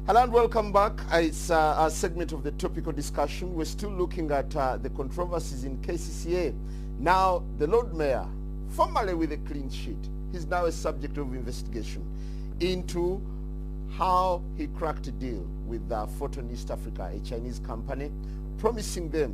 Hello and welcome back. It's a segment of the topical discussion. We're still looking at the controversies in KCCA. Now, the Lord Mayor, formerly with a clean sheet, he's now a subject of investigation into how he cracked a deal with Photon East Africa, a Chinese company, promising them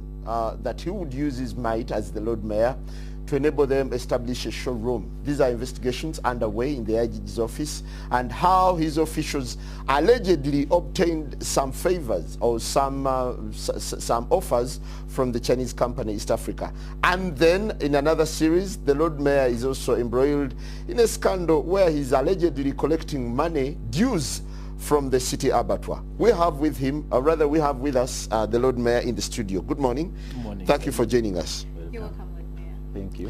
that he would use his might as the Lord Mayor to enable them establish a showroom. These are investigations underway in the IG's office, and how his officials allegedly obtained some favors or some offers from the Chinese company East Africa. And then in another series, the Lord Mayor is also embroiled in a scandal where he's allegedly collecting money, dues, from the city abattoir. We have with him, or rather we have with us, the Lord Mayor in the studio. Good morning. Good morning. Thank you for joining us. You're welcome, Lord Mayor. Thank you.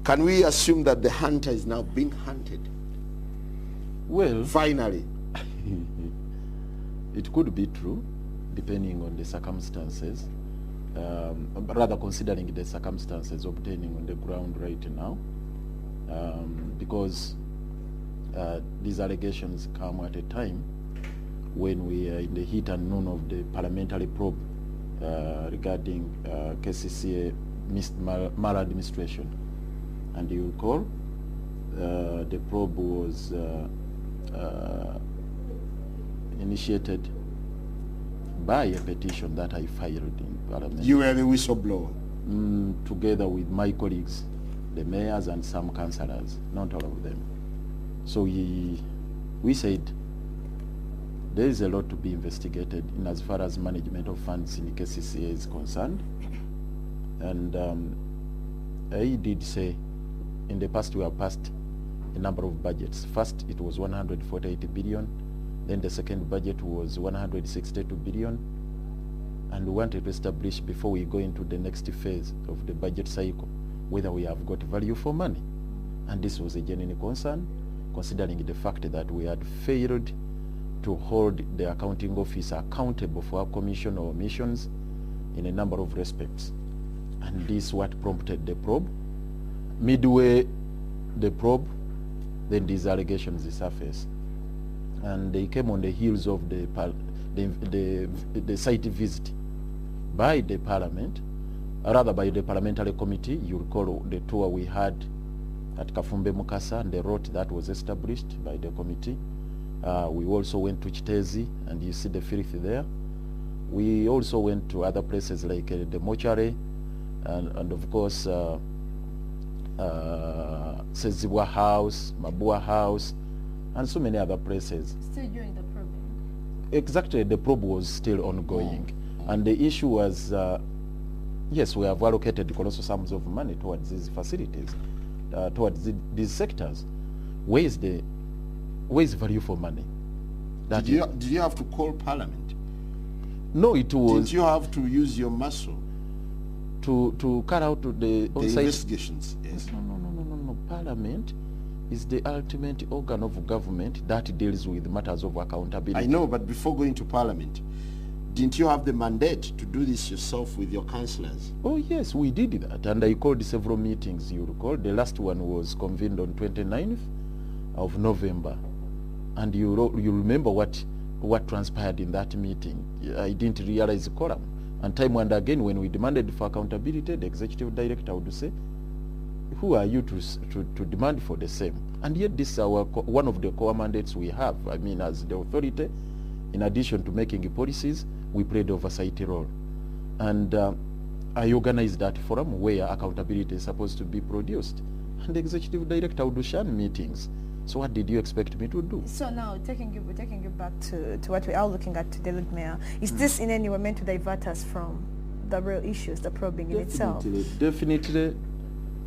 Can we assume that the hunter is now being hunted? Well, Finally. it could be true, depending on the circumstances, rather considering the circumstances obtaining on the ground right now, because these allegations come at a time when we are in the heat and noon of the parliamentary probe regarding KCCA maladministration. And you recall, the probe was initiated by a petition that I filed in Parliament. You were the whistleblower. Together with my colleagues, the mayors and some councillors, not all of them. So we said there is a lot to be investigated in as far as management of funds in the KCCA is concerned. And I did say in the past we have passed a number of budgets. First it was 148 billion, then the second budget was 162 billion, and we wanted to establish before we go into the next phase of the budget cycle whether we have got value for money. And this was a genuine concern, considering the fact that we had failed to hold the accounting officer accountable for our commission or omissions in a number of respects. And this is what prompted the probe. Midway the probe, then these allegations surfaced. And they came on the heels of the site visit by the parliament, rather by the parliamentary committee. You recall the tour we had at Kafumbe Mukasa and the route that was established by the committee. We also went to Chitezi, and you see the filth there. We also went to other places like the mortuary, and of course Sezibwa House, Mabua House, and so many other places. Still during the probe? Exactly, the probe was still ongoing. And the issue was, yes, we have allocated colossal sums of money towards these facilities, towards these sectors. Where is value for money? Did you have to call Parliament? No, it was... Did you have to use your muscle? To carry out the investigations, yes. No. Parliament is the ultimate organ of government that deals with matters of accountability. I know, but before going to Parliament, didn't you have the mandate to do this yourself with your councillors? Oh yes, we did that, and I called several meetings, you recall. The last one was convened on 29th of November. And you remember what transpired in that meeting. I didn't realize the quorum. And time and again, when we demanded for accountability, the executive director would say, who are you to demand for the same? And yet this is one of the core mandates we have. I mean, as the authority, in addition to making policies, we play the oversight role. And I organized that forum where accountability is supposed to be produced. And the executive director would shun meetings. So what did you expect me to do? So now, taking you back to what we are looking at today, Lord Mayor, is this in any way meant to divert us from the real issues, the probing in itself? Definitely.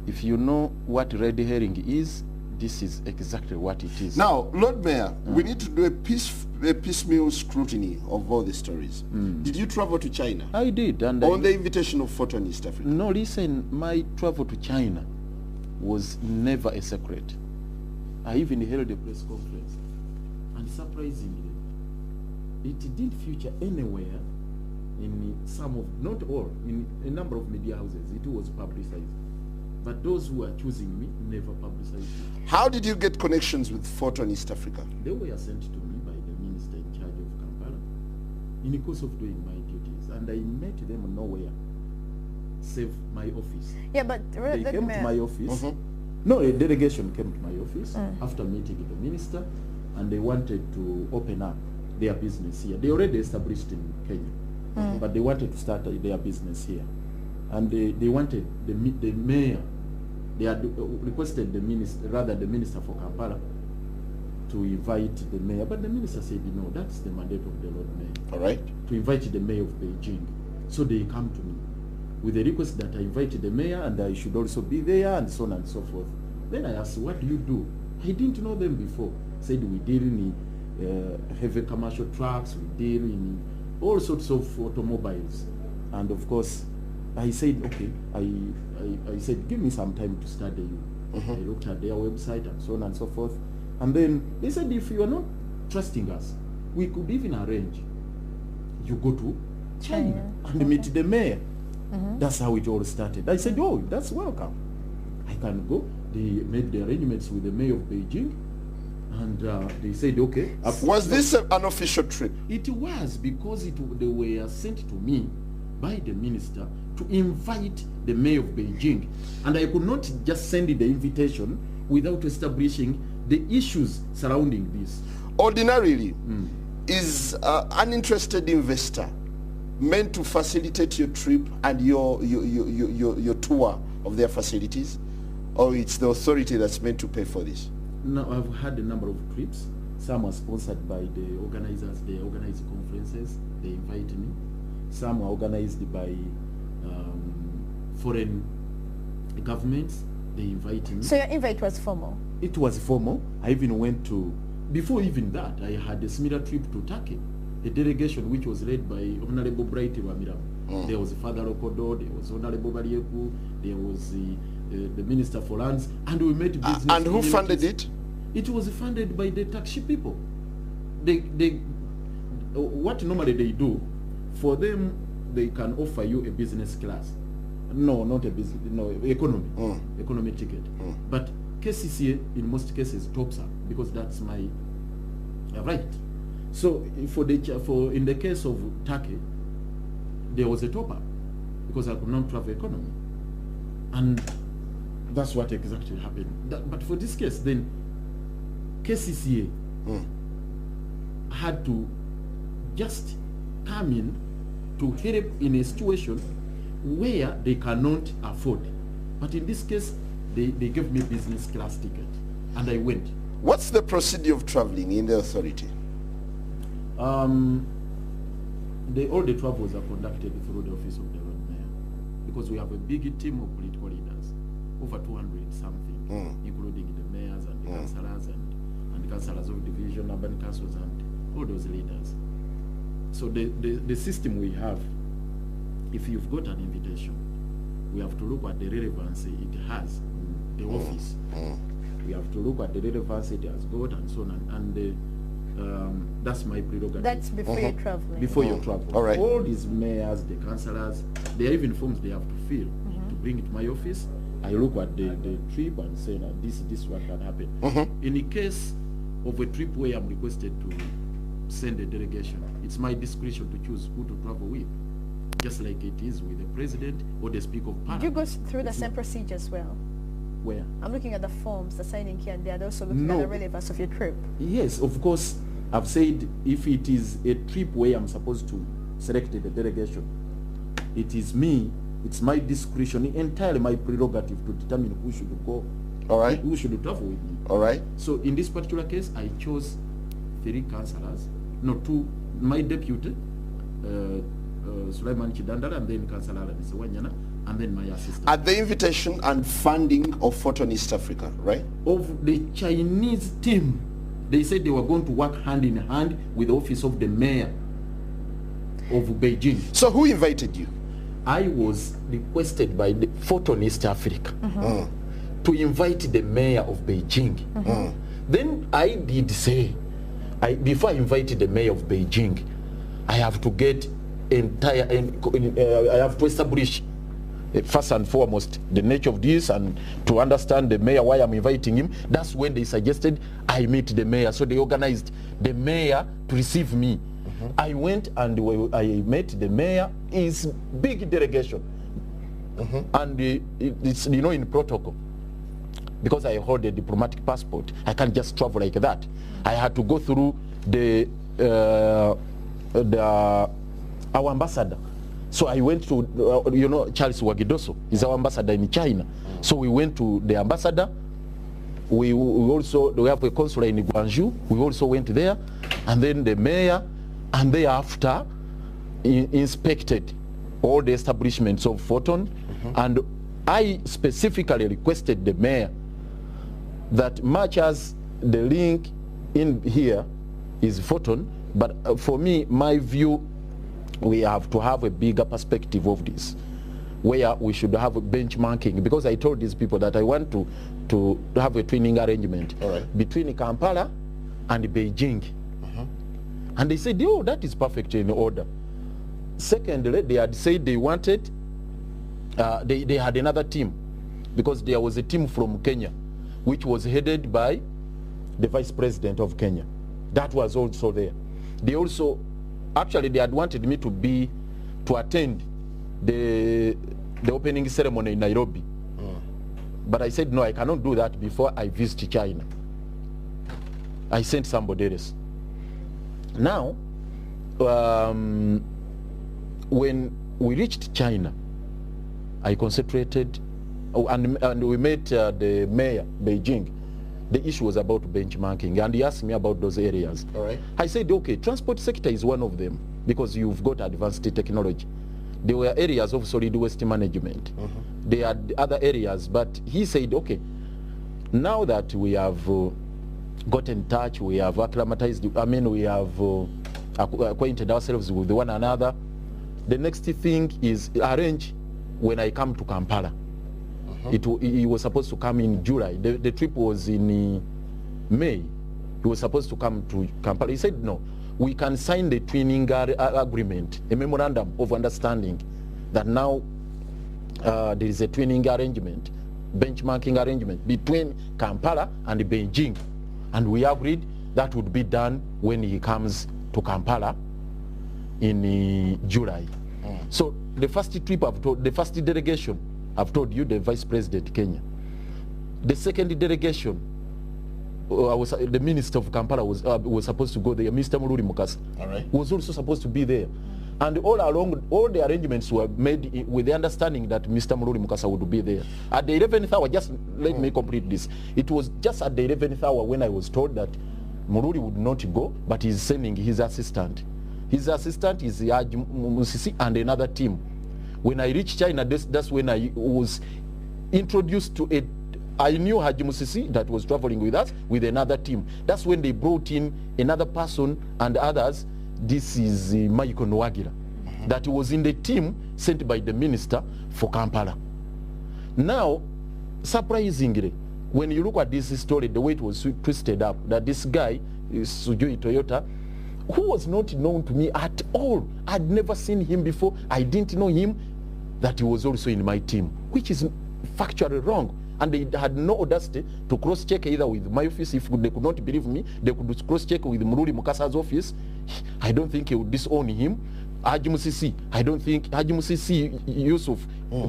If you know what red herring is, this is exactly what it is. Now, Lord Mayor, we need to do a piecemeal scrutiny of all the stories. Did you travel to China? I did. And on the invitation of Photon East Africa? No, listen, my travel to China was never a secret. I even held a press conference, and surprisingly, it didn't feature anywhere in some of, not all, in a number of media houses. It was publicized. But those who are choosing me never publicized it. How did you get connections with Photon East Africa? They were sent to me by the minister in charge of Kampala. in the course of doing my duties, and I met them nowhere, save my office. Yeah, but They came to my office. No, a delegation came to my office after meeting with the minister, and they wanted to open up their business here. They already established in Kenya, but they wanted to start their business here. And they wanted the mayor, they had requested the minister for Kampala to invite the mayor, but the minister said, no, that's the mandate of the Lord Mayor. All right. To invite the mayor of Beijing. So they come to me with a request that I invite the mayor and I should also be there and so on and so forth. Then I asked, what do you do? I didn't know them before. Said we deal in heavy commercial trucks, we deal in all sorts of automobiles. And of course, I said, okay, I said, give me some time to study you. I looked at their website and so on and so forth. And then they said, if you are not trusting us, we could even arrange you go to China and meet the mayor. That's how it all started. I said, oh, that's welcome. I can go. They made the arrangements with the mayor of Beijing, and they said, okay. Was this an official trip? It was, because they were sent to me by the minister to invite the mayor of Beijing. And I could not just send the invitation without establishing the issues surrounding this. Ordinarily, is an interested investor meant to facilitate your trip and your tour of their facilities, or it's the authority that's meant to pay for this? No, I've had a number of trips. Some are sponsored by the organizers. They organize conferences. They invite me. Some are organized by foreign governments. They invite me. So your invite was formal? It was formal. I even went to, before even that, I had a similar trip to Turkey, a delegation which was led by Honorable Bright Wamiram. There was Father Okodo, there was Honorable Barieku, there was the Minister for Lands, and we met business. And who funded it? It was funded by the taxi people. What normally they do, for them, they can offer you a business class. No, not a business, no, economy, economy ticket. But KCCA, in most cases, tops up, because that's my right. So in the case of Turkey, there was a top-up, because I could not travel economy. And that's what exactly happened. But for this case, then, KCCA had to just come in to help in a situation where they cannot afford. But in this case, they gave me business class ticket, and I went. What's the procedure of traveling in the authority? All the travels are conducted through the office of the Lord Mayor, because we have a big team of political leaders, over 200 something, including the mayors and the councillors and the councillors of division, urban councils, and all those leaders. So the system we have, if you've got an invitation, we have to look at the relevancy it has in the office. We have to look at the relevancy it has got and so on, and that's my prerogative. That's before you're traveling. Before you travel. All right. All these mayors, the councillors, there are even forms they have to fill to bring it to my office. I look at the trip and say that this is what can happen. In the case of a trip where I'm requested to send a delegation, it's my discretion to choose who to travel with, just like it is with the president or the Speaker of Parliament. Do you go through the same procedure as well? Where? I'm looking at the forms, the signing here and there. They're also looking at the relevance of your trip. Yes, of course. I've said if it is a trip where I'm supposed to select the delegation, it is me, it's my discretion, entirely my prerogative to determine who should go, all right, who should travel with me. All right. So in this particular case, I chose 3 councillors, no, 2, my deputy, Sulaiman Chidandala, and then Councillor Nisewanyana, and then my assistant. At the invitation and funding of Photon East Africa, right? Of the Chinese team, they said they were going to work hand in hand with the office of the mayor of Beijing. So who invited you? I was requested by the Photon East Africa to invite the mayor of Beijing. Then I did say, before I invited the mayor of Beijing, I have to get I have to establish first and foremost the nature of this, and to understand the mayor, why I'm inviting him. That's when they suggested I meet the mayor. So they organized the mayor to receive me I went and I met the mayor. It's big delegation. And it's, you know, in protocol. Because I hold a diplomatic passport, I can't just travel like that. I had to go through our ambassador. So I went to, you know, Charles Wagidoso is our ambassador in China. So we went to the ambassador. We have a consulate in Guangzhou. We also went there, and then the mayor, and thereafter inspected all the establishments of Photon. And I specifically requested the mayor that much as the link in here is Photon, but for me, my view, we have to have a bigger perspective of this, where we should have a benchmarking, because I told these people that I want to have a twinning arrangement between Kampala and Beijing. And they said, oh, that is perfectly in order. Secondly, they had said they wanted, they had another team, because there was a team from Kenya, which was headed by the Vice President of Kenya. That was also there. They also, actually, they had wanted me to attend the opening ceremony in Nairobi. But I said, no, I cannot do that before I visit China. I sent somebody else. Now, when we reached China, I concentrated, and we met the mayor, Beijing. The issue was about benchmarking, and he asked me about those areas. I said, okay, transport sector is one of them, because you've got advanced technology. There were areas of solid waste management. There are other areas, but he said, okay, now that we have got in touch, we have acclimatized, I mean, we have acquainted ourselves with one another, the next thing is arrange when I come to Kampala. He was supposed to come in July. The trip was in May. He was supposed to come to Kampala. He said, no, we can sign the twinning agreement, a memorandum of understanding, that now there is a twinning arrangement, benchmarking arrangement between Kampala and Beijing. And we agreed that would be done when he comes to Kampala in July. So the first trip I've told, the first delegation, I've told you, the Vice President Kenya. The second delegation, the Minister of Kampala was supposed to go there. Mr. Mururi Mukasa was also supposed to be there. And all along, all the arrangements were made with the understanding that Mr. Mururi Mukasa would be there. At the 11th hour, just let me complete this. It was just at the 11th hour when I was told that Mururi would not go, but he's sending his assistant. His assistant is Haji Musisi and another team. When I reached China, that's when I was introduced to I knew Haji Musisi that was traveling with us with another team. That's when they brought in another person and others. This is Michael Nwagira, that was in the team sent by the minister for Kampala. Now, surprisingly, when you look at this story, the way it was twisted up, that this guy, Sujui Toyota, who was not known to me at all, I'd never seen him before, I didn't know him, that he was also in my team, which is factually wrong. And they had no audacity to cross-check either with my office. If they could not believe me, they could cross-check with Mururi Mukasa's office. I don't think he would disown him. Haji Musisi, I don't think Haji Musisi Yusuf,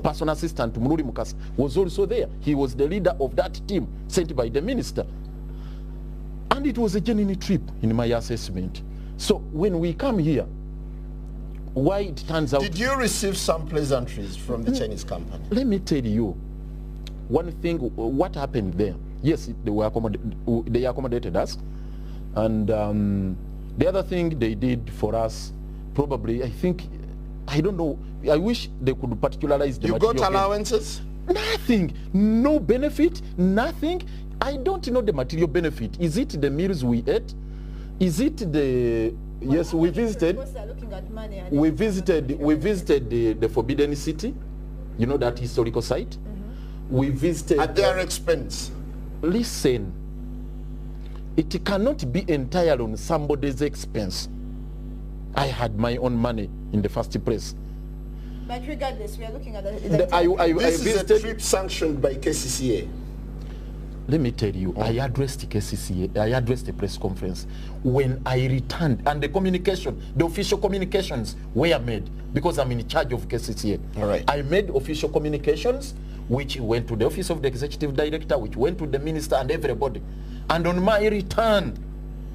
personal assistant to Mururi Mukasa, was also there. He was the leader of that team sent by the minister. And it was a genuine trip in my assessment. So when we come here, why it turns out... Did you receive some pleasantries from the Chinese company? Let me tell you one thing, what happened there. Yes, they accommodated us. And the other thing they did for us, probably, I think, I don't know, I wish they could particularize the material. You got allowances? Nothing. No benefit, nothing. I don't know the material benefit. Is it the meals we ate? Is it the... Yes, we visited. We visited the Forbidden City, you know, that historical site. We visited at their expense. Listen, it cannot be entirely on somebody's expense. I had my own money in the first place. But regardless, we are looking at this is a trip sanctioned by KCCA. let me tell you, I addressed KCCA, I addressed a press conference. When I returned, and the official communications were made, because I'm in charge of KCCA. All right. I made official communications, which went to the office of the executive director, which went to the minister and everybody. And on my return,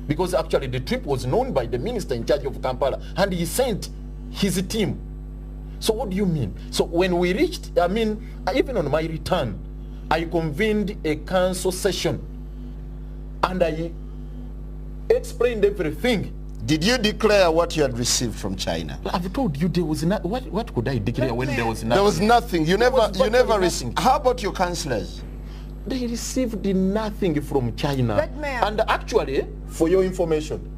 because actually the trip was known by the minister in charge of Kampala, and he sent his team. So what do you mean? So when we reached, I mean, even on my return, I convened a council session and I explained everything. Did you declare what you had received from China? I've told you there was not. What could I declare when there was nothing? There was nothing. You never received. Nothing. How about your councillors? They received nothing from China. But Mayor. And actually, for your information,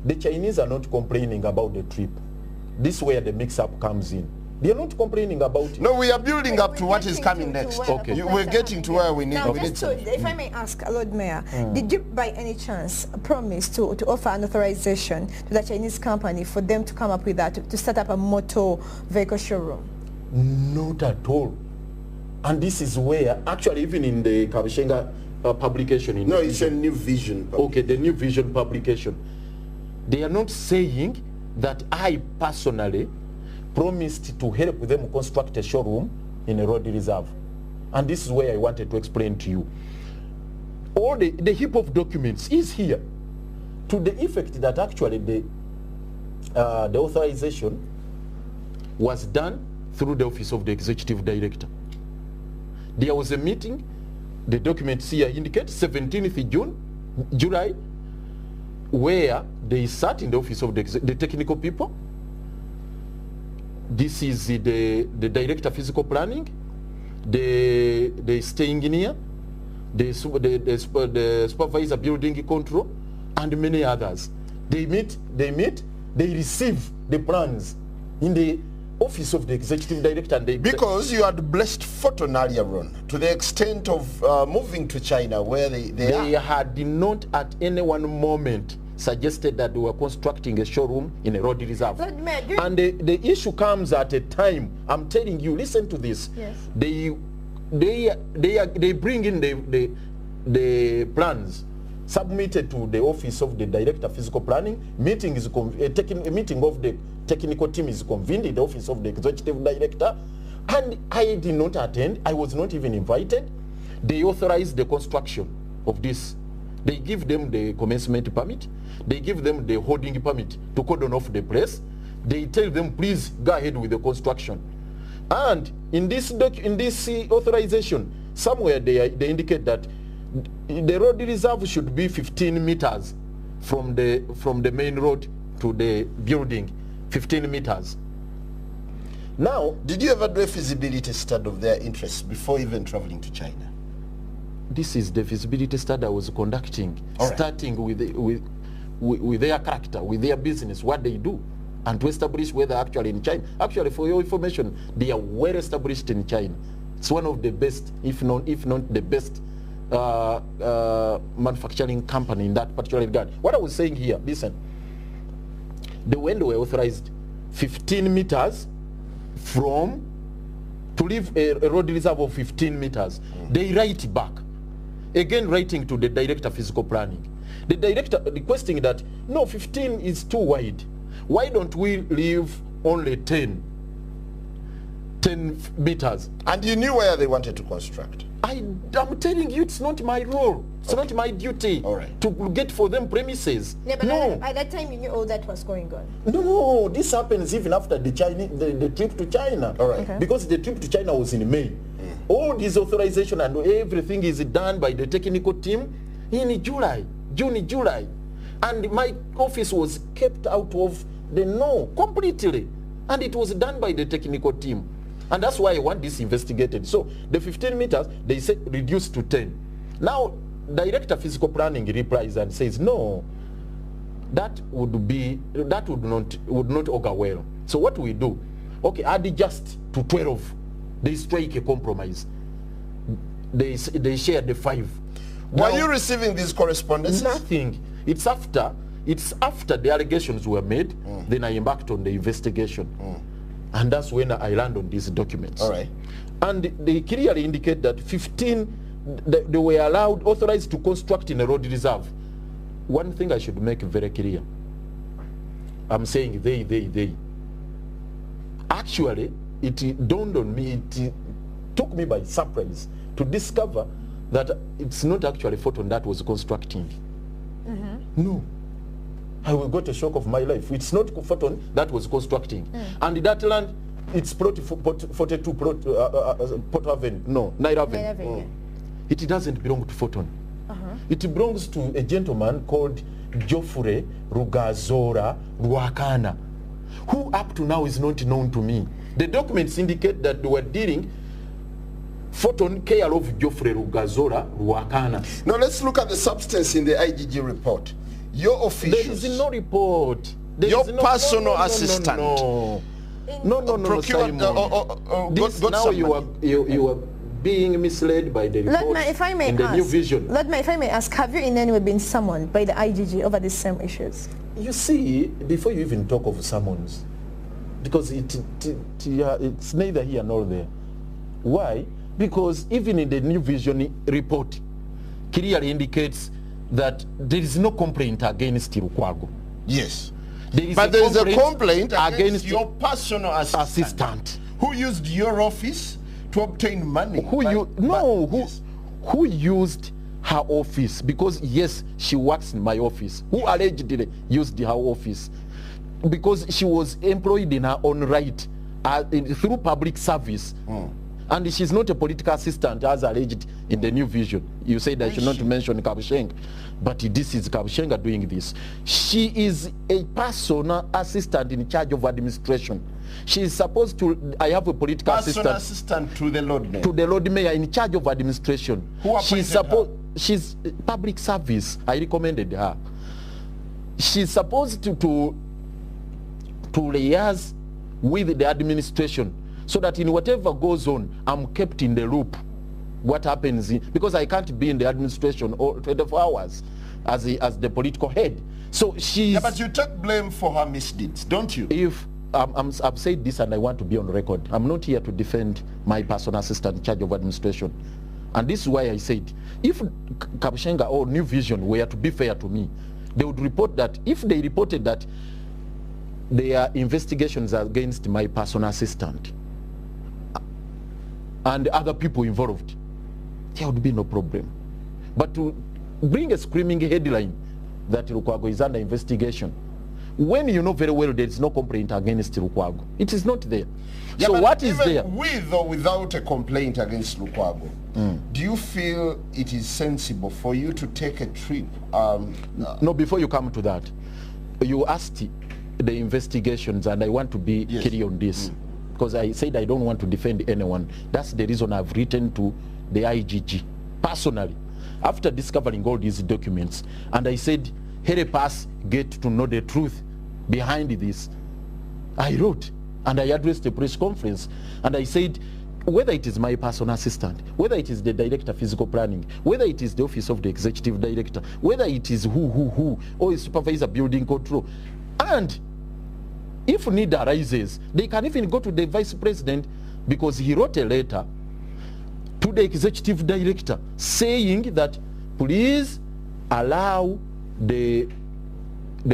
the Chinese are not complaining about the trip. This is where the mix-up comes in. They are not complaining about it. No, we are building up to what is coming next. Okay. We're getting to where we need. Now, we need if I may ask, Lord Mayor, did you by any chance promise to offer an authorization to the Chinese company for them to come up with that, to set up a motor vehicle showroom? Not at all. And this is where, actually, even in the Kabishenga publication... No, it's a New Vision publication. Okay, the New Vision publication. They are not saying that I personally promised to help them construct a showroom in a road reserve. And this is where I wanted to explain to you. All the heap of documents is here, to the effect that actually the authorization was done through the office of the executive director. There was a meeting, the documents here indicate 17th July, where they sat in the office of the technical people. This is the director of physical planning, the stay engineer, the supervisor building control, and many others. They meet, they receive the plans in the office of the executive director. And because you had blessed Photon earlier on, to the extent of moving to China, where they had not at any one moment suggested that they were constructing a showroom in a road reserve. And the issue comes at a time, I'm telling you, listen to this. Yes. They bring in the plans submitted to the office of the director of physical planning. A meeting of the technical team is convened in the office of the executive director, and I did not attend. I was not even invited. They authorized the construction of this. They give them the commencement permit. They give them the holding permit to cordon off the place. They tell them, please go ahead with the construction. And in this authorization, somewhere they indicate that the road reserve should be 15 meters from the main road to the building, 15 meters. Now, did you ever do a feasibility study of their interests before even traveling to China? This is the feasibility study I was conducting, starting with their character, with their business, what they do, and to establish whether actually in China, actually for your information, they are well established in China. It's one of the best, if not the best, manufacturing company in that particular regard. What I was saying here, listen, the window were authorized 15 meters to leave a road reserve of 15 meters. They write back, again writing to the director of physical planning. The director requesting that, no, 15 is too wide. Why don't we leave only 10 meters? And you knew where they wanted to construct? I'm telling you, it's not my role. It's not my duty to get for them premises. Yeah, but no. at that time you knew all that was going on. No, this happens even after the trip to China. Because the trip to China was in May. All this authorization and everything is done by the technical team in June, July. And my office was kept out of the know completely. And it was done by the technical team. And that's why I want this investigated. So the 15 meters, they said reduced to 10. Now, Director of Physical Planning replies and says, no, that would not augur well. So what we do? Okay, add just to 12. They strike a compromise. They share the 5. Were you receiving these correspondences? Nothing. It's after the allegations were made, then I embarked on the investigation. And that's when I land on these documents. And they clearly indicate that 15 they were allowed, authorized to construct in a road reserve. One thing I should make very clear. I'm saying they. Actually, it dawned on me, it took me by surprise to discover that it's not actually Photon that was constructing. No. I got a shock of my life. It's not Photon that was constructing. And that land, it's Port 42, Port Haven, no, Nairobi. It doesn't belong to Photon. It belongs to a gentleman called Geoffrey Rugazora Ruakana, who up to now is not known to me. The documents indicate that they were dealing Photon care of Geoffrey Rugazora Ruakana. Now let's look at the substance in the IGG report. Your officials. There is no report. Your personal assistant. No, procured, now you are being misled by the report in the New Vision. Lord Mayor, if I may ask, have you in any way been summoned by the IGG over these same issues? You see, before you even talk of summons, because it's neither here nor there. Why? Because even in the New Vision report, clearly indicates that there is no complaint against Lukwago. Yes. But there is a complaint against your personal assistant who used your office to obtain money. Who used her office? Because yes, she works in my office. Who allegedly used her office? Because she was employed in her own right through public service. And she's not a political assistant as alleged in the New Vision. You said I should not mention Kabushenga, but this is Kabushenga doing this. She is a personal assistant in charge of administration. She is supposed to, I have a political assistant to the Lord Mayor. To the Lord Mayor in charge of administration. Who appointed her? She's public service. I recommended her. She's supposed to liaise with the administration, so that in whatever goes on, I'm kept in the loop. What happens, because I can't be in the administration all 24 hours as the political head. So she's... Yeah, but you take blame for her misdeeds, don't you? If I've said this and I want to be on record, I'm not here to defend my personal assistant in charge of administration. And this is why I said, if Kabushenga or New Vision were to be fair to me, they would report that, if they reported that there are investigations against my personal assistant and other people involved, there would be no problem. But to bring a screaming headline that Lukwago is under investigation, when you know very well there is no complaint against Lukwago, it is not there. Yeah, so what is there? With or without a complaint against Lukwago, do you feel it is sensible for you to take a trip? No, before you come to that, you asked the investigations, and I want to be clear on this. Because I said I don't want to defend anyone. That's the reason I've written to the IGG personally after discovering all these documents, and I said, help us get to know the truth behind this. I wrote and I addressed a press conference, and I said, whether it is my personal assistant, whether it is the director of physical planning, whether it is the office of the executive director, whether it is who, or a supervisor building control, and if need arises, they can even go to the vice president, because he wrote a letter to the executive director saying that please allow the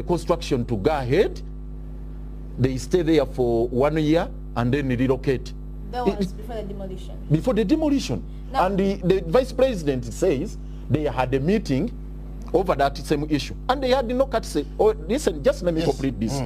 construction to go ahead. They stay there for 1 year and then relocate. That was before the demolition. Before the demolition. Now, and the vice president says they had a meeting over that same issue, and they had no courtesy. Oh, listen, just let me complete this.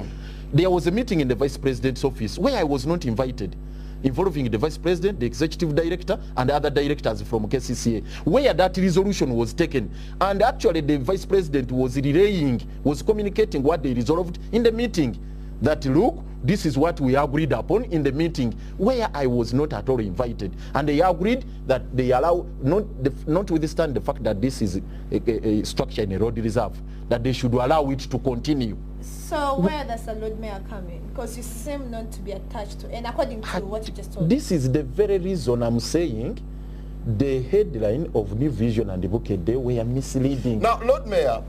There was a meeting in the vice president's office where I was not invited, involving the vice president, the executive director, and other directors from KCCA, where that resolution was taken. And actually the vice president was communicating what they resolved in the meeting, that look, this is what we agreed upon in the meeting, where I was not at all invited. And they agreed that they allow, notwithstanding the fact that this is a structure in a road reserve, that they should allow it to continue. So where does the Lord Mayor come in? Because you seem not to be attached to, and according to what you just told me. This is the very reason I'm saying the headline of New Vision and the Bouquet Day were misleading. Now, Lord Mayor,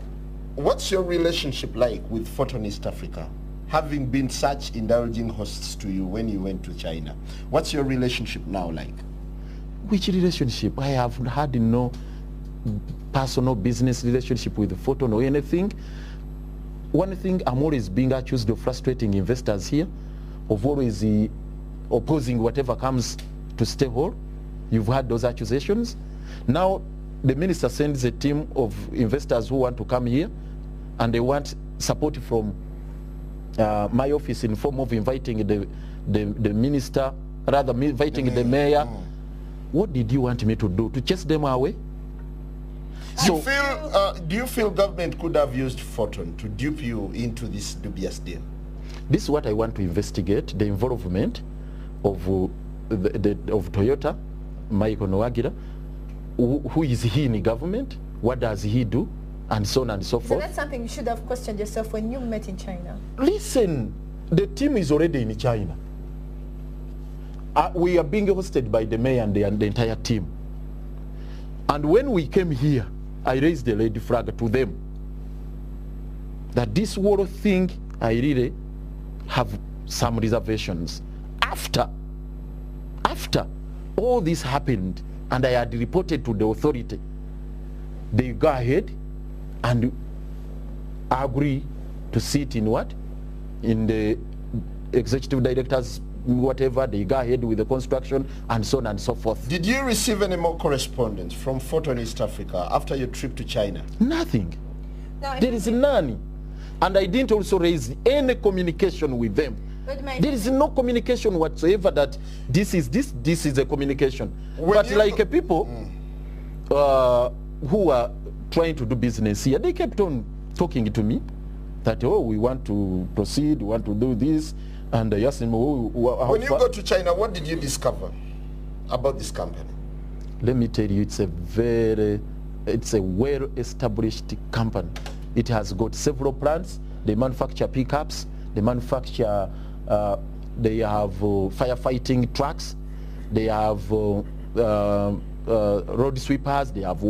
what's your relationship like with Photon East Africa? Having been such indulging hosts to you when you went to China, what's your relationship now like? Which relationship? I have had no personal business relationship with Photon or anything. One thing, I'm always being accused of frustrating investors here, of always opposing whatever comes to stay whole. You've had those accusations. Now the minister sends a team of investors who want to come here, and they want support from my office in form of inviting the minister, rather inviting the mayor. What did you want me to do? To chase them away? So, do you feel government could have used Photon to dupe you into this dubious deal? This is what I want to investigate, the involvement of of Toyota, Michael Nwagira. Who is he in government? What does he do? And so on and so forth. So that's something you should have questioned yourself when you met in China. Listen, the team is already in China. We are being hosted by the mayor and the entire team. And when we came here, I raised the red flag to them that this whole thing, I really have some reservations. After all this happened and I had reported to the authority, they go ahead and agree to sit in what? In the executive director's whatever, they go ahead with the construction and so on and so forth. Did you receive any more correspondence from Photon East Africa after your trip to China? Nothing. No, There is none. And I didn't also raise any communication with them. There is no communication whatsoever that this is a communication. But like people who are trying to do business here, they kept on talking to me that, oh, we want to proceed, we want to do this. And I asked him, oh, when you go to China, what did you discover about this company? Let me tell you, it's a well-established company. It has got several plants. They manufacture pickups. They manufacture, they have firefighting trucks. They have road sweepers. They have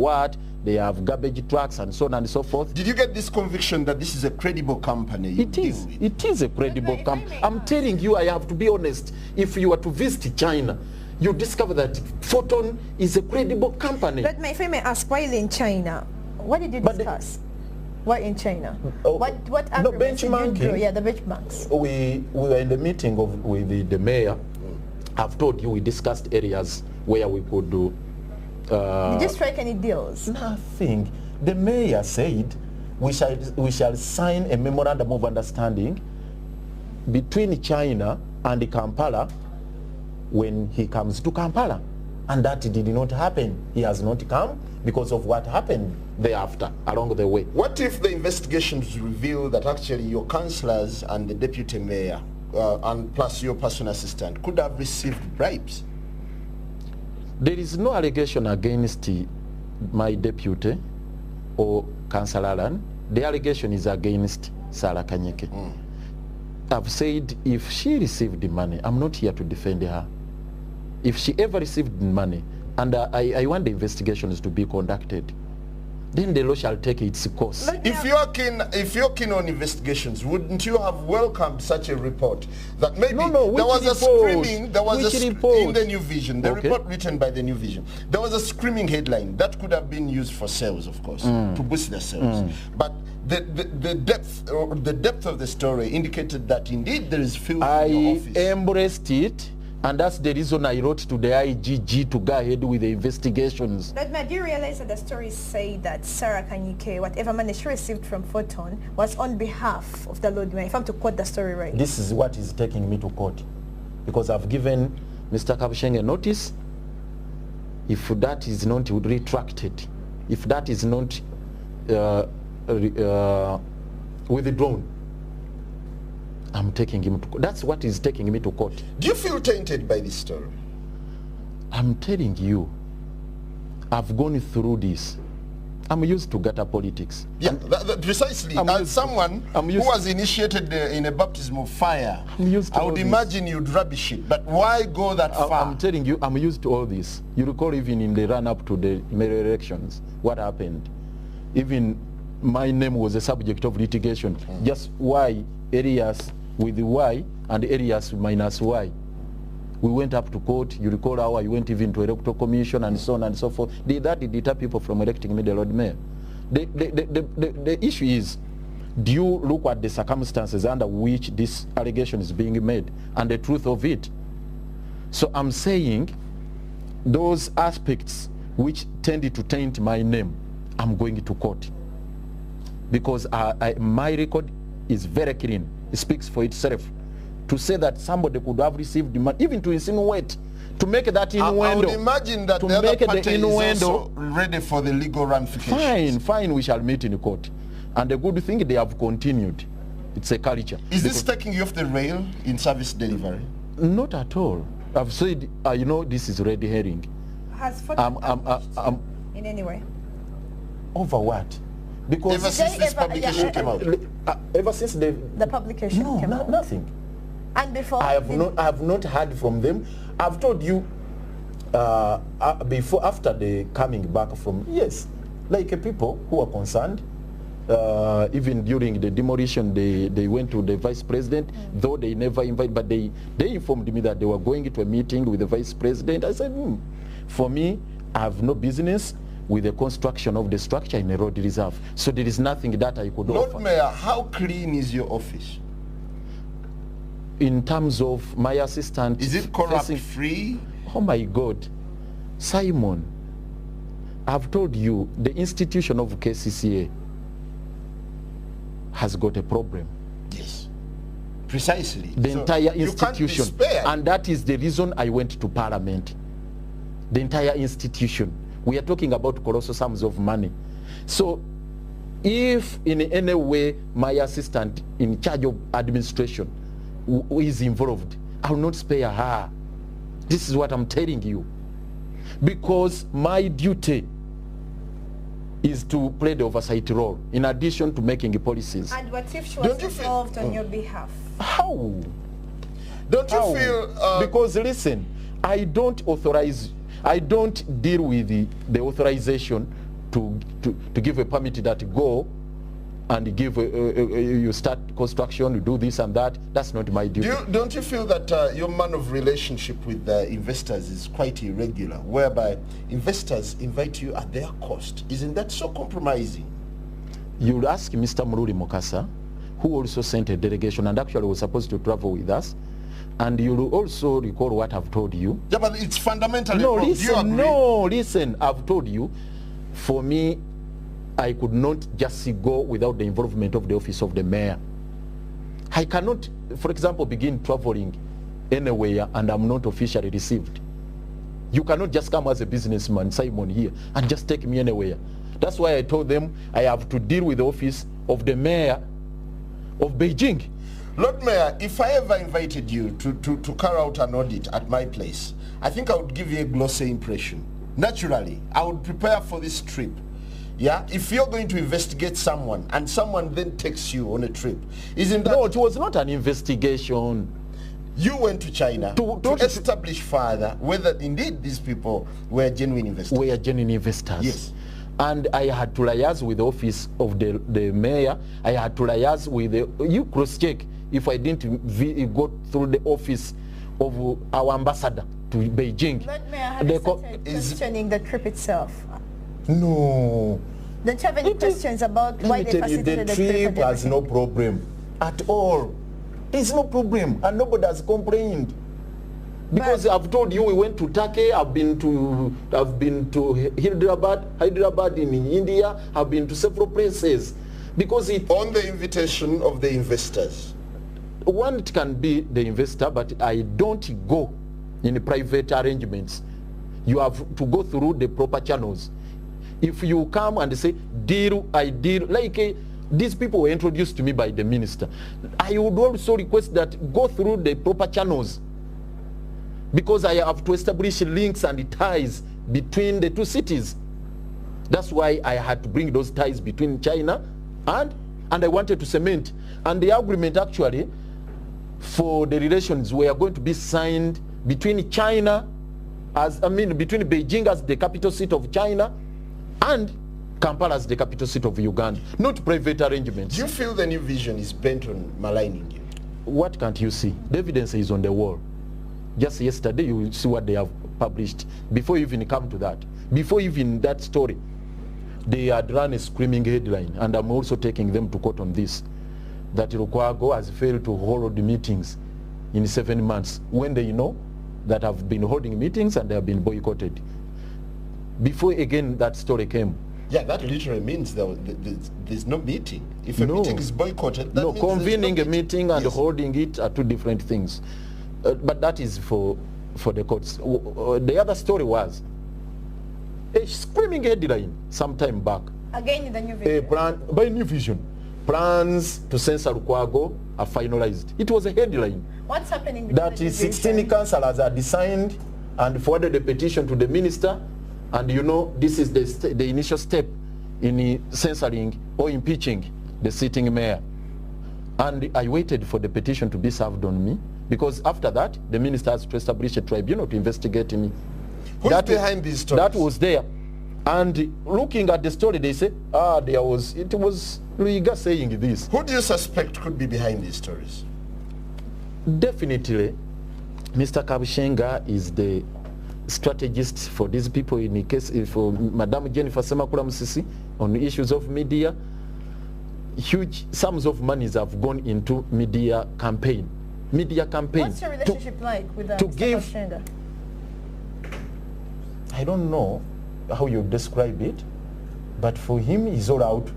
they have garbage trucks and so on and so forth. Did you get this conviction that this is a credible company? It is a credible company. I'm telling you, I have to be honest. If you were to visit China, you discover that Photon is a credible company. But if I may ask, while in China, what did you discuss? Why in China? What agreements did you do? Yeah, the benchmarks. We were in the meeting with the mayor. I've told you we discussed areas where we could do. Did you strike any deals? Nothing. The mayor said we shall sign a memorandum of understanding between China and Kampala when he comes to Kampala. And that did not happen. He has not come because of what happened thereafter, along the way. What if the investigations reveal that actually your councillors and the deputy mayor, and plus your personal assistant, could have received bribes? There is no allegation against my deputy or Councillor Alan. The allegation is against Sarah Kanyeke. I've said if she received the money, I'm not here to defend her. If she ever received the money, and I want the investigations to be conducted, then the law shall take its course. If you're keen on investigations, wouldn't you have welcomed such a report that maybe there was a screaming, in the New Vision, the report written by the New Vision, there was a screaming headline that could have been used for sales, of course, to boost their sales. But the depth of the story indicated that indeed there is filth in your office. I embraced it. And that's the reason I wrote to the IGG to go ahead with the investigations. But do you realize that the stories say that Sarah Kanyike, whatever money she received from Photon, was on behalf of the Lord Mayor, if I'm to quote the story right? This is what is taking me to court. Because I've given Mr. Kabusheng a notice. If that is not retracted, if that is not withdrawn, I'm taking him to court. That's what is taking me to court. Do you feel tainted by this story? I'm telling you, I've gone through this. I'm used to gutter politics. Yeah, precisely. As someone who was initiated in a baptism of fire, I would imagine you'd rubbish it. But why go that far? I'm telling you, I'm used to all this. You recall even in the run-up to the mayoral elections, what happened? Even my name was a subject of litigation. Just why areas with Y and areas minus Y We went up to court. You recall how I went even to electoral commission and so on and so forth. Did that deter people from electing me the Lord Mayor? The issue is, do you look at the circumstances under which this allegation is being made and the truth of it? So I'm saying those aspects which tended to taint my name, I'm going to court. Because my record is very clean. It speaks for itself. To say that somebody could have received money, even to insinuate, to make that innuendo. I would imagine that to the other make party the innuendo, is also ready for the legal ramifications. Fine, we shall meet in court. And the good thing, they have continued. It's a culture. Is this taking you off the rail in service delivery? Not at all. I've said, you know, this is red herring. Has photo in any way? Over what? Because ever since this publication came out? Ever since the publication came out? Nothing. And before? I have not heard from them. I've told you before, after they coming back from, yes, like people who are concerned, even during the demolition, they went to the vice president, though they never invited, but they informed me that they were going to a meeting with the vice president. I said, for me, I have no business with the construction of the structure in a road reserve. So there is nothing that I could offer. Lord Mayor, how clean is your office? In terms of my assistant... Is it corrupt-free? Oh my God. Simon, I've told you, the institution of KCCA has got a problem. Yes. Precisely. The entire institution. You can't be spared. And that is the reason I went to Parliament. The entire institution. We are talking about colossal sums of money. So, if in any way my assistant in charge of administration who is involved, I will not spare her. This is what I'm telling you. Because my duty is to play the oversight role, in addition to making policies. And what if she was involved on your behalf? How? Don't you feel... because listen, I don't deal with the authorization to give a permit that go and give you start construction, you do this and that. That's not my duty. Don't you feel that your man of relationship with investors is quite irregular, whereby investors invite you at their cost? Isn't that so compromising? You'll ask Mr. Mururi Mokasa, who also sent a delegation and actually was supposed to travel with us. And you'll also recall what I've told you. Yeah, but it's fundamentally wrong. Listen, I've told you, for me, I could not just go without the involvement of the office of the mayor. I cannot, for example, begin traveling anywhere and I'm not officially received. You cannot just come as a businessman, Simon, here, and just take me anywhere. That's why I told them I have to deal with the office of the mayor of Beijing. Lord Mayor, if I ever invited you to carry out an audit at my place, I think I would give you a glossy impression. Naturally, I would prepare for this trip. Yeah, if you're going to investigate someone and someone then takes you on a trip, isn't that... No, it was not an investigation. You went to China to establish further whether indeed these people were genuine investors. Were genuine investors. Yes. And I had to liaise with the office of the mayor. I had to liaise with you cross-check if I didn't go through the office of our ambassador to Beijing. Lord Mayor, have you started questioning the trip itself? No. Don't you have any questions about why they facilitated the trip? The trip has no problem at all. There's no problem, and nobody has complained. Because I've told you, we went to Turkey. I've been to Hyderabad in India. I've been to several places. Because on the invitation of the investors. One can be the investor, but I don't go in private arrangements. You have to go through the proper channels. If you come and say, I deal, like these people were introduced to me by the minister, I would also request that go through the proper channels, because I have to establish links and ties between the two cities. That's why I had to bring those ties between China and I wanted to cement. And the agreement actually for the relations were going to be signed between China, between Beijing as the capital seat of China and Kampala as the capital seat of Uganda, not private arrangements. Do you feel the new vision is bent on maligning you? What can't you see? The evidence is on the wall. Just yesterday, you will see what they have published. Before you even come to that, before even that story, they had run a screaming headline, and I'm also taking them to court on this, that Lukwago has failed to hold meetings in 7 months, when they know that have been holding meetings and they have been boycotted. Before again that story came. Yeah, that literally means there's no meeting. If a No. meeting is boycotted, that No, means there's convening no a meeting and Yes. holding it are two different things. But that is for the courts. The other story was a screaming headline some time back. Again in the new A video. plan by New Vision. Plans to censor Lukwago are finalized. It was a headline What's happening between that the is 16 division? councillors had signed and forwarded the petition to the minister, and you know this is the initial step in censoring or impeaching the sitting mayor. And I waited for the petition to be served on me, because after that the minister has to establish a tribunal to investigate me. Who's behind these stories? That was there. And looking at the story, they say, it was Luiga saying this. Who do you suspect could be behind these stories? Definitely, Mr. Kabushenga is the strategist for these people, in the case for Madam Jennifer Semakula Musisi on issues of media. Huge sums of monies have gone into media campaign. What's your relationship like with to Mr. give- Kabushenga? I don't know how you describe it, but for him, he's all out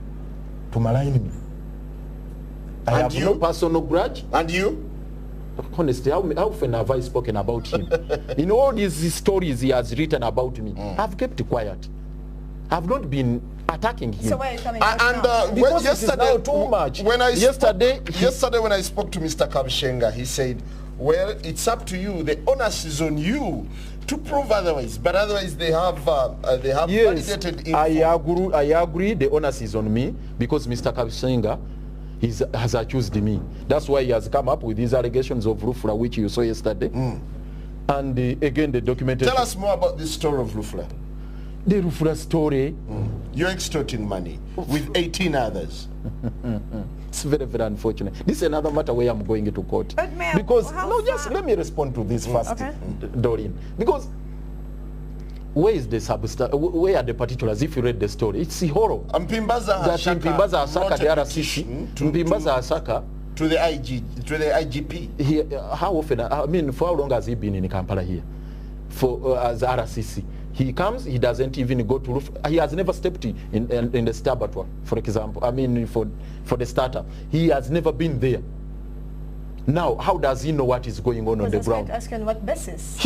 to malign me. I And have you? no personal grudge. And you? Honestly, how often have I spoken about him? In all these stories he has written about me, I've kept quiet. I've not been attacking him. So where are you coming from And now? Because it is now too much. When I Yesterday, yesterday when I spoke to Mr. Kabushenga, he said, "Well, it's up to you. The onus is on you to prove otherwise. But otherwise, they have yes, validated info." I agree. The onus is on me, because Mr. Kabushenga has accused me. That's why he has come up with these allegations of Rufra, which you saw yesterday. And again, the documentation. Tell us more about this story of Lufra. The Rufra story. You're extorting money with 18 others. It's very, very unfortunate. This is another matter where I'm going to court. But may I- Because, how no, just far- let me respond to this first, Okay. Doreen. Because where is the where are the particulars? If you read the story, it's horror. Mpimbaza That Asaka Mpimbaza Asaka, wrote the a RCC, petition Mpimbaza Asaka, to the IGP. how often, I mean, for how long has he been in Kampala here? For as RCC. He comes, he doesn't even go to roof. He has never stepped in the Stabatwa, for example. I mean, for the starter. He has never been there. Now, how does he know what is going on the I was going ground? to ask you on what basis?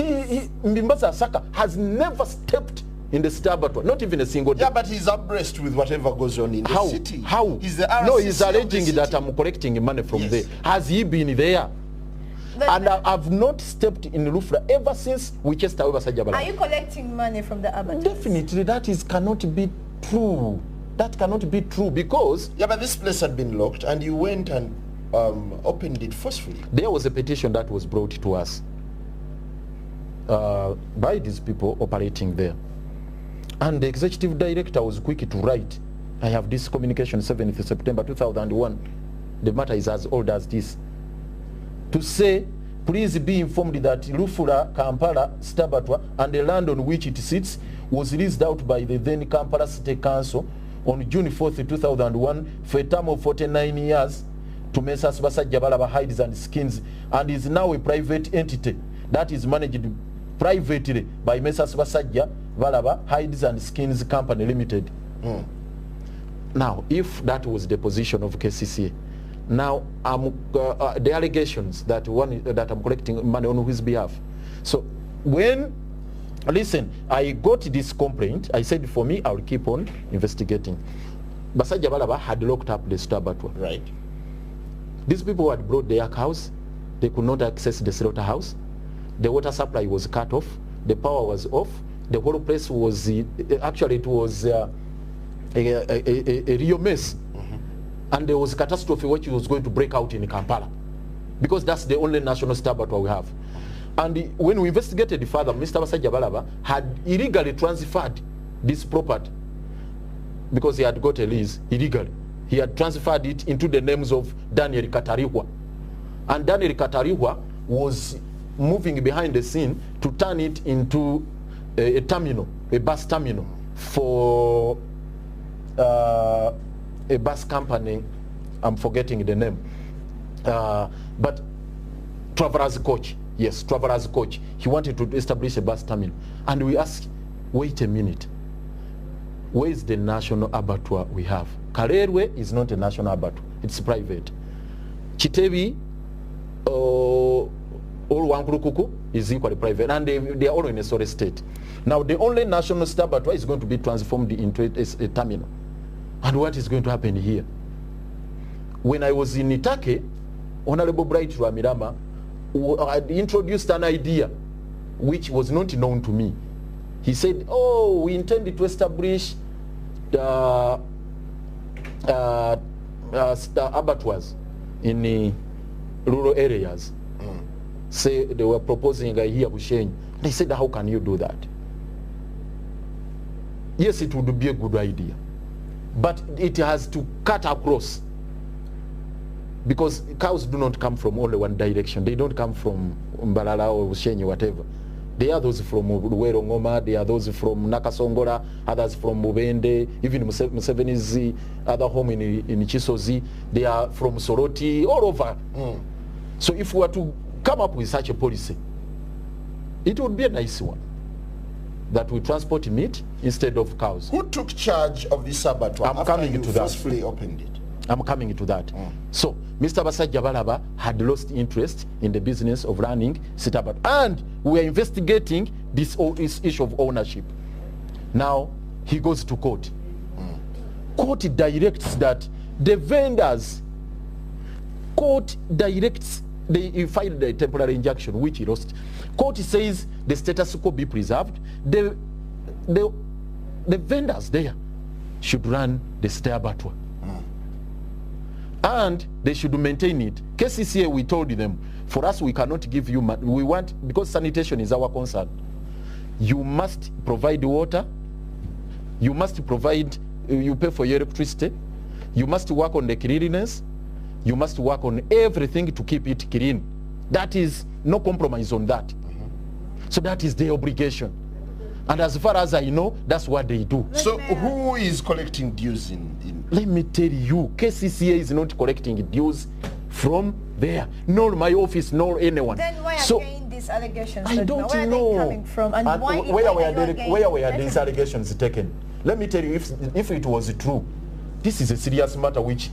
Mbimbaza Asaka has never stepped in the Stabatwa, not even a single day. Yeah, but he's abreast with whatever goes on in the How? city. How? He's the RCC No, he's of the alleging that city. I'm collecting money from Yes. there. Has he been there? But And I've not stepped in Rufra ever since Winchester Webasajabala. are you collecting money from the abattoirs? Definitely, cannot be true. That cannot be true, because Yeah, but this place had been locked and you went and opened it forcefully. there was a petition that was brought to us by these people operating there. And the executive director was quick to write, I have this communication 7th September 2001. The matter is as old as this. To say, please be informed that Lufura, Kampala, Stabatwa, and the land on which it sits was leased out by the then Kampala City Council on June 4th, 2001 for a term of 49 years to Messrs. Basajja Balaba Hides and Skins, and is now a private entity that is managed privately by Messrs. Basajja Balaba Hides and Skins Company Limited. Now, if that was the position of KCCA, now the allegations that I'm collecting money on his behalf. So when, listen, I got this complaint, I said for me, I'll keep on investigating. Basajja Balaba had locked up the Stabatwa. Right. These people had brought their cows. They could not access the slaughterhouse. The water supply was cut off. The power was off. The whole place was, actually it was a real mess. And there was a catastrophe which was going to break out in Kampala, because that's the only national Stabatwa we have. And when we investigated further, Mr. Basajja Balaba had illegally transferred this property, because he had got a lease illegally. He had transferred it into the names of Daniel Katarihwa. And Daniel Katarihwa was moving behind the scene to turn it into a terminal, a bus terminal for a bus company. I'm forgetting the name. But Travelers Coach, yes, Travelers Coach. He wanted to establish a bus terminal. And we asked, wait a minute. Where is the national abattoir we have? Karerwe is not a national abattoir. It's private. Chitebi or Wankurukuku is equally private. And they are all in a sorry state. Now, the only national abattoir is going to be transformed into a terminal. And what is going to happen here? When I was in Itake, Honorable Bright Rwamirama had introduced an idea which was not known to me. He said, oh, we intended to establish the abattoirs in the rural areas. Say they were proposing here Bushenyi. They said, how can you do that? Yes, it would be a good idea. But it has to cut across. Because cows do not come from only one direction. They don't come from Mbalala or Bushenyi, whatever. There are those from Luwero Ngoma, there are those from Nakasongola, others from Mubende, even Museveni's other home in Chisozi. They are from Soroti, all over. So if we were to come up with such a policy, it would be a nice one. That we transport meat instead of cows. Who took charge of this abattoir after you forcefully opened it? I'm coming to that. So, Mr. Basajja Balaba had lost interest in the business of running Sitabat. And we are investigating this issue of ownership. Now, he goes to court. Court directs that the vendors, court directs, they filed a temporary injunction, which he lost. Court says the status quo be preserved. The vendors there should run the Sita abattoir. And they should maintain it. KCCA, we told them, for us we cannot give you money. We want, because sanitation is our concern, you must provide water, you must provide, you pay for your electricity, you must work on the cleanliness, you must work on everything to keep it clean. That is no compromise on that. So that is their obligation. And as far as I know, that's what they do. So who is collecting dues in? Let me tell you, KCCA is not collecting dues from there, nor my office, nor anyone. Then why again these allegations? I don't where know. Are they coming from? And where were these allegations taken? Let me tell you, if it was true, this is a serious matter which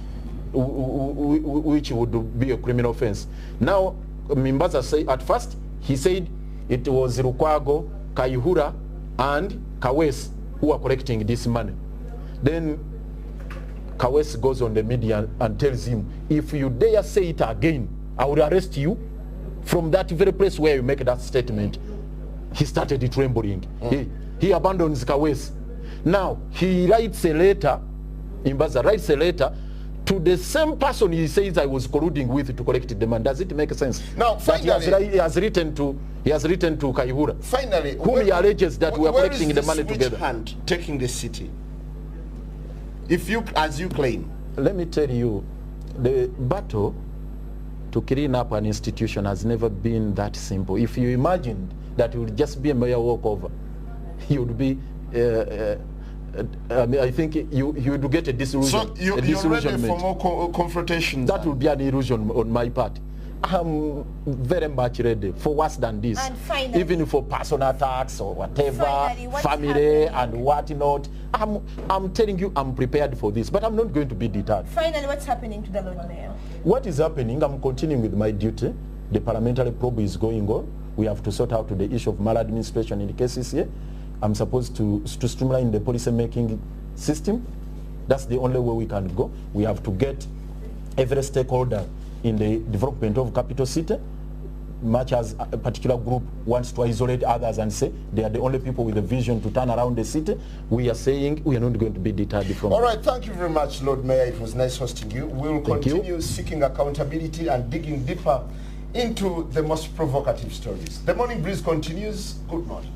would be a criminal offense. Now, Mimbaza said, at first, he said it was Rukwago, Kaihura, and Kawes who are collecting this money. Then Kawes goes on the media and tells him, if you dare say it again, I will arrest you. From that very place where you make that statement, he started trembling. He abandons Kawes. Now, he writes a letter, Imbaza writes a letter to the same person he says I was colluding with to collect the money. Does it make sense? Now, finally, he has written to Kaihura, finally, whom he alleges that we are collecting the money together. Hand taking the city? If you, as you claim. Let me tell you, the battle to clean up an institution has never been that simple. If you imagined that it would just be a mere walkover, you would be. I think you would get a disillusion. So you're ready for more confrontations? That would be an illusion on my part. I'm very much ready for worse than this. And finally, even for personal attacks or whatever, family and whatnot. I'm telling you, I'm prepared for this, but I'm not going to be deterred. Finally, what's happening to the Lord Mayor? What is happening? I'm continuing with my duty. The parliamentary probe is going on. We have to sort out the issue of maladministration in the KCCA. I'm supposed to streamline the policy making system. That's the only way we can go. We have to get every stakeholder in the development of capital city, much as a particular group wants to isolate others and say they are the only people with a vision to turn around the city. We are saying we are not going to be deterred from. All right, thank you very much, Lord Mayor. It was nice hosting you. We'll continue seeking accountability and digging deeper into the most provocative stories. The Morning Breeze continues. Good morning.